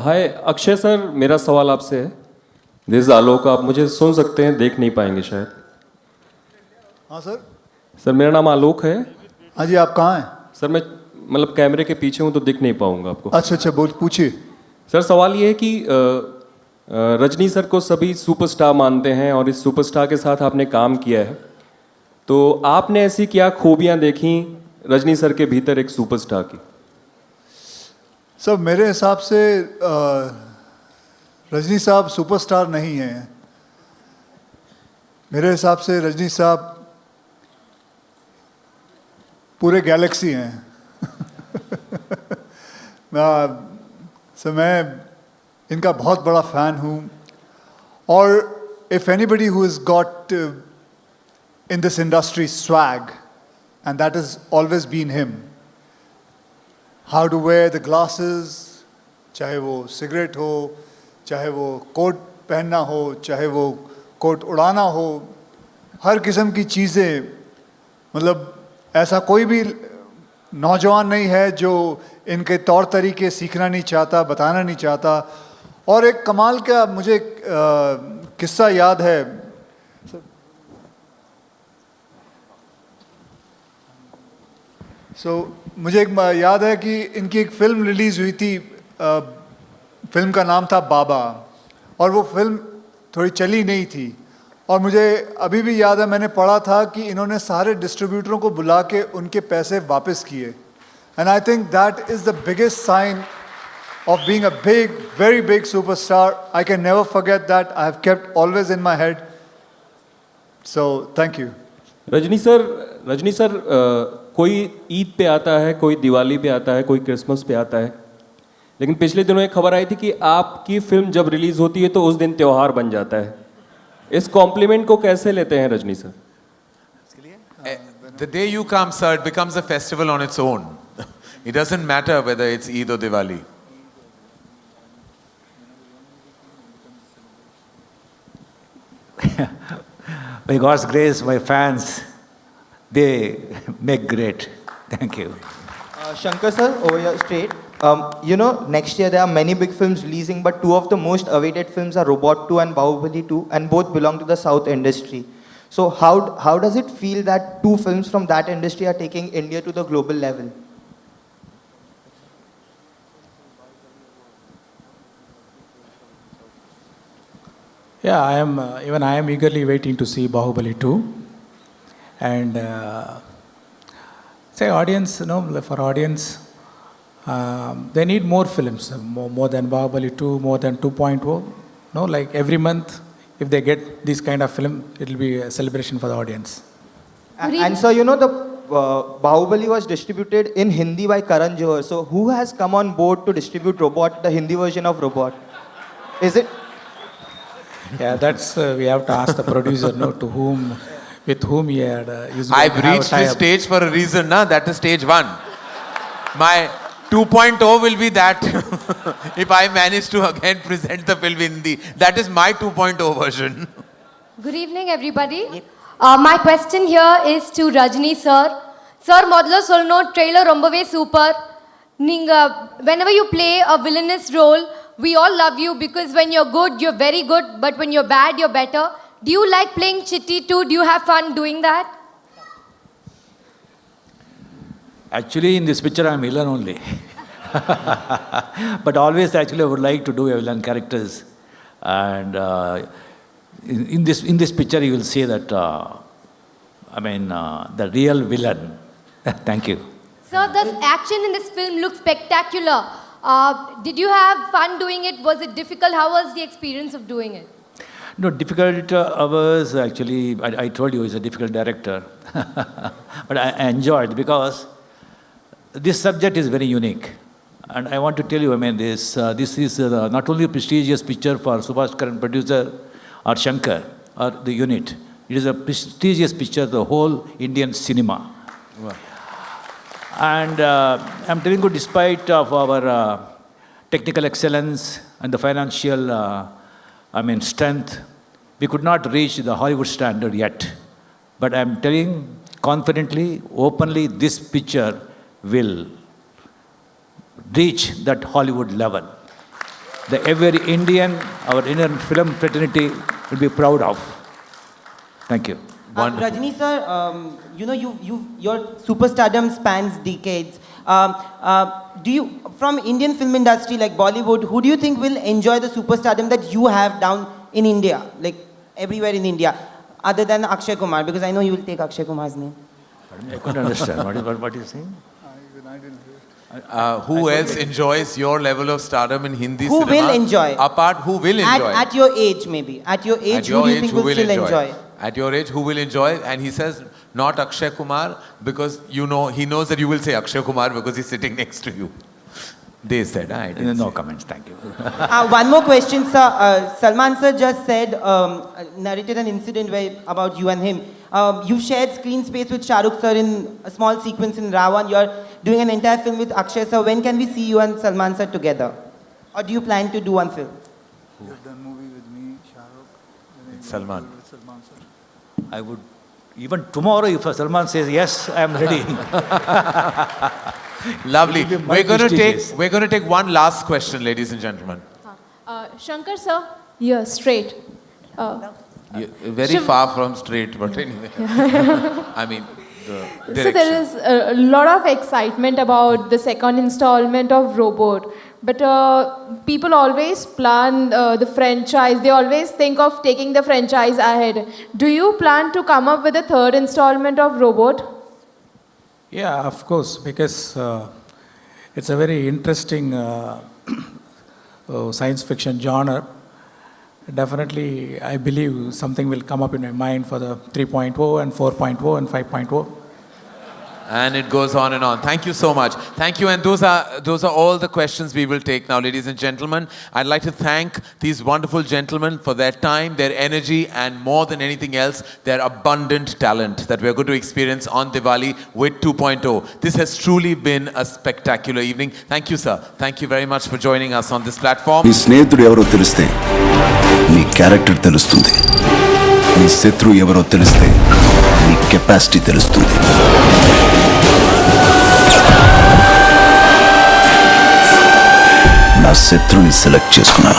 हाय Akshay sir, मेरा सवाल आपसे है। दिस इज आलोक। आप मुझे सुन सकते हैं, देख नहीं पाएंगे शायद। हाँ सर। सर मेरा नाम आलोक है। हाँ जी, आप कहाँ हैं? सर मैं मतलब कैमरे के पीछे हूँ तो दिख नहीं पाऊंगा आपको। अच्छा अच्छा, बोल पूछिए। सर सवाल ये है कि रजनी सर को सभी सुपरस्टार मानते हैं और इस सुपरस्टार के साथ आपने काम किया है, तो आपने ऐसी क्या खूबियाँ देखी रजनी सर के भीतर एक सुपरस्टार की? सर मेरे हिसाब से रजनी साहब सुपरस्टार नहीं हैं। मेरे हिसाब से रजनी साहब पूरे गैलेक्सी हैं। मैं इनका बहुत बड़ा फ़ैन हूँ, और if anybody who is got in this industry swag, and that is always been him. How to wear the glasses, चाहे वो सिगरेट हो, चाहे वो कोट पहनना हो, चाहे वो कोट उड़ाना हो, हर किस्म की चीज़ें। मतलब ऐसा कोई भी नौजवान नहीं है जो इनके तौर तरीके सीखना नहीं चाहता, बताना नहीं चाहता। और एक कमाल का मुझे किस्सा याद है। मुझे एक याद है कि इनकी एक फ़िल्म रिलीज़ हुई थी। फिल्म का नाम था बाबा, और वो फिल्म थोड़ी चली नहीं थी। और मुझे अभी भी याद है, मैंने पढ़ा था कि इन्होंने सारे डिस्ट्रीब्यूटरों को बुला के उनके पैसे वापस किए। And I think that is the biggest sign of being a big, very big superstar. I can never forget that. I have kept always in my head. So, thank you. Rajni sir कोई ईद पे आता है, कोई दिवाली पे आता है, कोई Christmas पे आता है, लेकिन पिछले दिनों एक खबर आई थी कि आपकी फिल्म जब रिलीज होती है तो उस दिन त्योहार बन जाता है। इस कॉम्प्लीमेंट को कैसे लेते हैं Rajni sir? The day you come, sir, it becomes a festival on its own. It doesn't matter whether it's Eid or Diwali. By God's grace, my fans, they make great. Thank you. Shankar sir, over here straight. Next year there are many big films releasing, but two of the most awaited films are Robot 2 and Bahubali 2, and both belong to the South industry. So how does it feel that two films from that industry are taking India to the global level? Yeah, I am eagerly waiting to see Bahubali 2. And say audience, for audience, they need more films, more than Bahubali 2, more than 2.0. Like every month, if they get this kind of film, it will be a celebration for the audience. And so, the Bahubali was distributed in Hindi by Karan Johar. So who has come on board to distribute Robot, the Hindi version of Robot? Is it? Yeah, that's we have to ask the producer, with whom he had is going I've to have a reached this tie-up. stage for a reason, na? That is stage 1. My 2.0 will be that if I manage to again present the film in Hindi. That is my 2.0 version. Good evening, everybody. My question here is to Rajni sir. Sir, modlo solno trailer rombave super. Whenever you play a villainous role, we all love you because when you're good, you're very good, but when you're bad, you're better. Do you like playing Chitti too? Do you have fun doing that? Actually, in this picture, I'm villain only. But always, actually, I would like to do a villain characters. And in this picture, you will see that, the real villain. Thank you. Sir, the action in this film looks spectacular. Did you have fun doing it? Was it difficult? How was the experience of doing it? No, difficult hours, actually, I told you, he's a difficult director. But I enjoyed because this subject is very unique. And I want to tell you, this is not only a prestigious picture for Subhash Karan, producer, or Shankar, or the unit. It is a prestigious picture, the whole Indian cinema. Wow. And I'm telling you, despite of our technical excellence and the financial, strength, we could not reach the Hollywood standard yet. But I'm telling confidently, openly, this picture will reach that Hollywood level. the every Indian, our Indian film fraternity will be proud of. Thank you. Wonderful. Rajni sir, you know, your superstardom spans decades. Do you, from Indian film industry like Bollywood, who do you think will enjoy the superstardom that you have down in India, like everywhere in India, other than Akshay Kumar? Because I know you will take Akshay Kumar's name. I couldn't understand. What are you saying? Who else enjoys your level of stardom in Hindi Who cinema? will enjoy? Apart, who will enjoy? At your age, maybe. At your age, who do you think will still enjoy? At your age, who will enjoy? And he says, not Akshay Kumar, because you know, he knows that you will say Akshay Kumar because he's sitting next to you. They said, I didn't No say. comments. Thank you. One more question, sir. Salman sir just said, narrated an incident about you and him. You shared screen space with Shah Rukh sir in a small sequence in Ravan. You're doing an entire film with Akshay sir. When can we see you and Salman sir together? Or do you plan to do one film? You've done movie with me, Shah Rukh. Salman. I would, even tomorrow, if Salman says yes, I am ready. Lovely. It will be my We're going prestigious. to take one last question, ladies and gentlemen. Shankar sir, yeah, straight. Very Shiv- far from straight, but anyway. I mean, the So direction. there is a lot of excitement about the second installment of Robot, but people always plan the franchise. They always think of taking the franchise ahead. Do you plan to come up with a third installment of Robot? Yeah, of course, because it's a very interesting science fiction genre. Definitely, I believe something will come up in my mind for the 3.0 and 4.0 and 5.0. And it goes on and on. Thank you so much. Thank you. And those are all the questions we will take now, ladies and gentlemen. I'd like to thank these wonderful gentlemen for their time, their energy, and more than anything else, their abundant talent that we're going to experience on Diwali with 2.0. This has truly been a spectacular evening. Thank you, sir. Thank you very much for joining us on this platform. నీ స్నేహితుడు ఎవరో తెలిస్తే నీ character తెలుస్తుంది నీ శత్రువు ఎవరో తెలిస్తే నీ కెపాసిటీ తెలుస్తుంది నా శత్రుని సెలెక్ట్ చేసుకున్నా